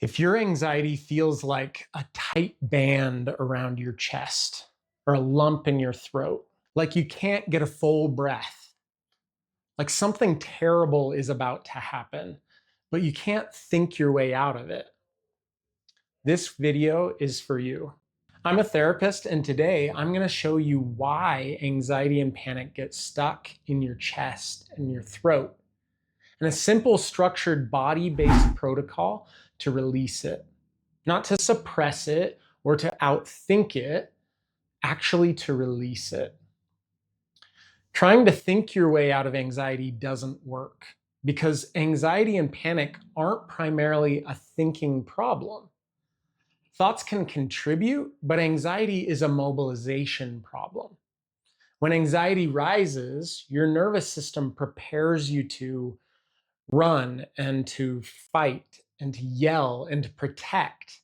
If your anxiety feels like a tight band around your chest or a lump in your throat, like you can't get a full breath, like something terrible is about to happen, but you can't think your way out of it, this video is for you. I'm a therapist, and today I'm going to show you why anxiety and panic get stuck in your chest and your throat, and a simple structured body-based protocol to release it. Not to suppress it or to outthink it, actually to release it. Trying to think your way out of anxiety doesn't work because anxiety and panic aren't primarily a thinking problem. Thoughts can contribute, but anxiety is a mobilization problem. When anxiety rises, your nervous system prepares you to run and to fight and to yell and to protect.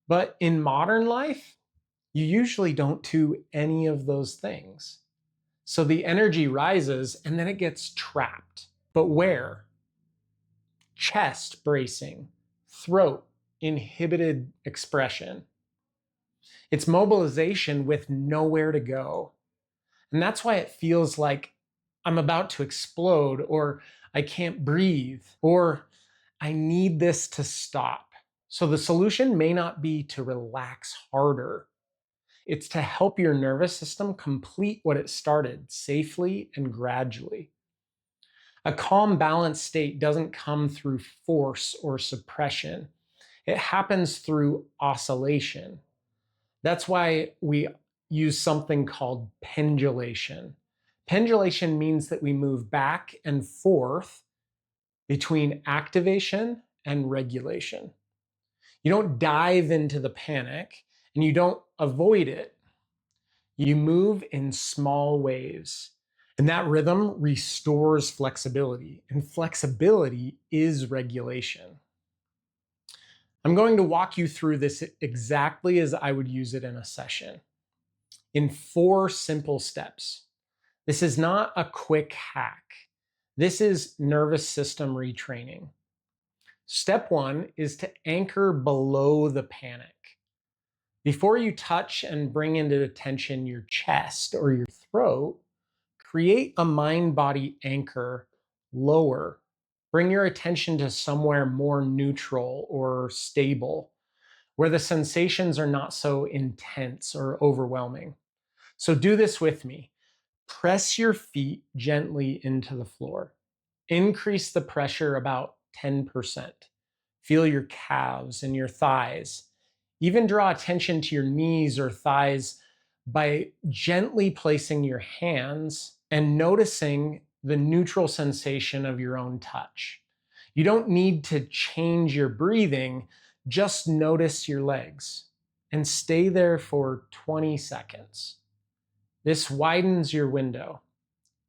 But in modern life, you usually don't do any of those things. So the energy rises and then it gets trapped. But where? Chest bracing, throat, inhibited expression. It's mobilization with nowhere to go. And that's why it feels like I'm about to explode, or I can't breathe, or I need this to stop. So the solution may not be to relax harder. It's to help your nervous system complete what it started safely and gradually. A calm, balanced state doesn't come through force or suppression. It happens through oscillation. That's why we use something called pendulation. Pendulation means that we move back and forth between activation and regulation. You don't dive into the panic and you don't avoid it. You move in small waves, and that rhythm restores flexibility, and flexibility is regulation. I'm going to walk you through this exactly as I would use it in a session, in 4 simple steps. This is not a quick hack. This is nervous system retraining. Step 1 is to anchor below the panic. Before you touch and bring into attention your chest or your throat, create a mind-body anchor lower. Bring your attention to somewhere more neutral or stable, where the sensations are not so intense or overwhelming. So do this with me. Press your feet gently into the floor. Increase the pressure about 10%. Feel your calves and your thighs. Even draw attention to your knees or thighs by gently placing your hands and noticing the neutral sensation of your own touch. You don't need to change your breathing, just notice your legs and stay there for 20 seconds. This widens your window.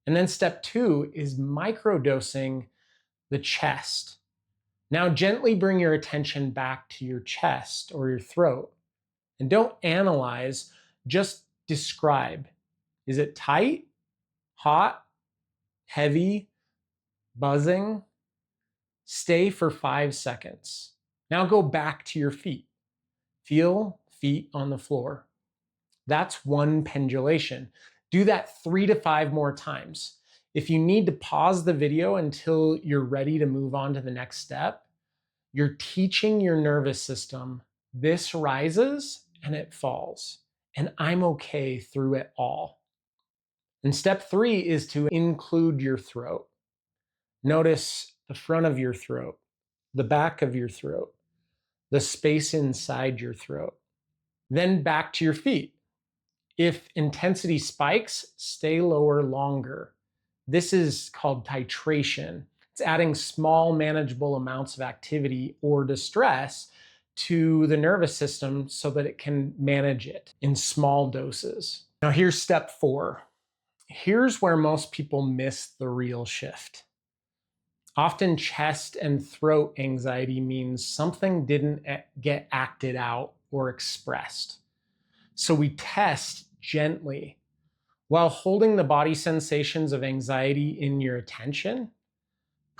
And then step 2 is microdosing the chest. Now gently bring your attention back to your chest or your throat. And don't analyze, just describe. Is it tight, hot, heavy, buzzing? Stay for 5 seconds. Now go back to your feet. Feel feet on the floor. That's 1 pendulation. Do that 3 to 5 more times. If you need to pause the video until you're ready to move on to the next step, you're teaching your nervous system, this rises and it falls, and I'm okay through it all. And step 3 is to include your throat. Notice the front of your throat, the back of your throat, the space inside your throat. Then back to your feet. If intensity spikes, stay lower longer. This is called titration. It's adding small, manageable amounts of activity or distress to the nervous system so that it can manage it in small doses. Now here's step 4. Here's where most people miss the real shift. Often chest and throat anxiety means something didn't get acted out or expressed. So we test gently. While holding the body sensations of anxiety in your attention,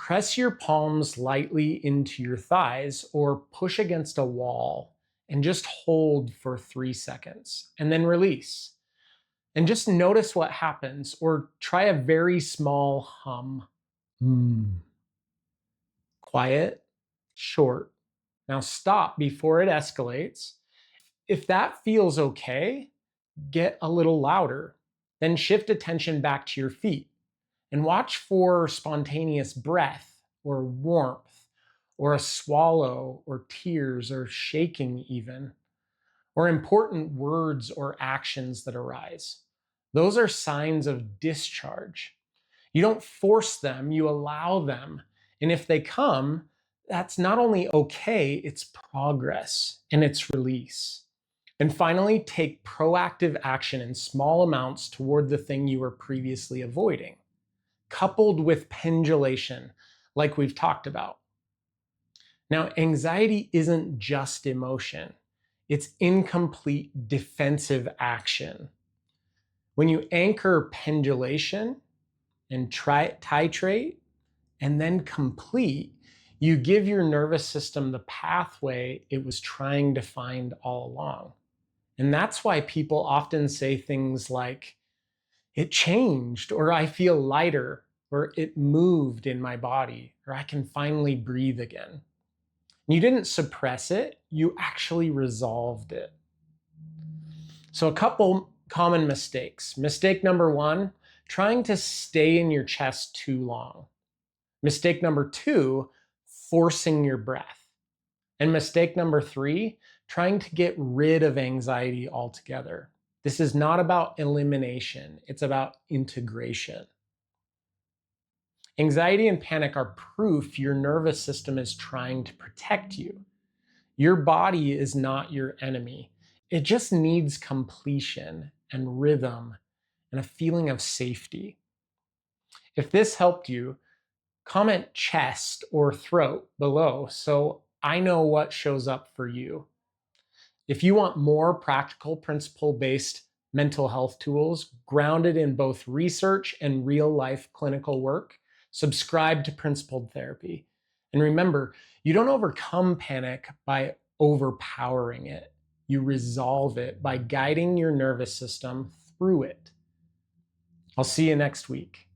Press your palms lightly into your thighs or push against a wall and just hold for 3 seconds and then release. And just notice what happens, or try a very small hum. Quiet, short. Now stop before it escalates. If that feels okay, get a little louder. Then shift attention back to your feet and watch for spontaneous breath or warmth or a swallow or tears or shaking even, or important words or actions that arise. Those are signs of discharge. You don't force them, you allow them. And if they come, that's not only okay, it's progress and it's release. And finally, take proactive action in small amounts toward the thing you were previously avoiding, coupled with pendulation, like we've talked about. Now, anxiety isn't just emotion, it's incomplete defensive action. When you anchor pendulation and titrate and then complete, you give your nervous system the pathway it was trying to find all along. And that's why people often say things like, it changed, or I feel lighter, or it moved in my body, or I can finally breathe again. You didn't suppress it, you actually resolved it. So a couple common mistakes. Mistake number 1, trying to stay in your chest too long. Mistake number 2, forcing your breath. And mistake number 3, trying to get rid of anxiety altogether. This is not about elimination, it's about integration. Anxiety and panic are proof your nervous system is trying to protect you. Your body is not your enemy. It just needs completion and rhythm and a feeling of safety. If this helped you, comment chest or throat below so I know what shows up for you. If you want more practical, principle-based mental health tools grounded in both research and real-life clinical work, subscribe to Principled Therapy. And remember, you don't overcome panic by overpowering it. You resolve it by guiding your nervous system through it. I'll see you next week.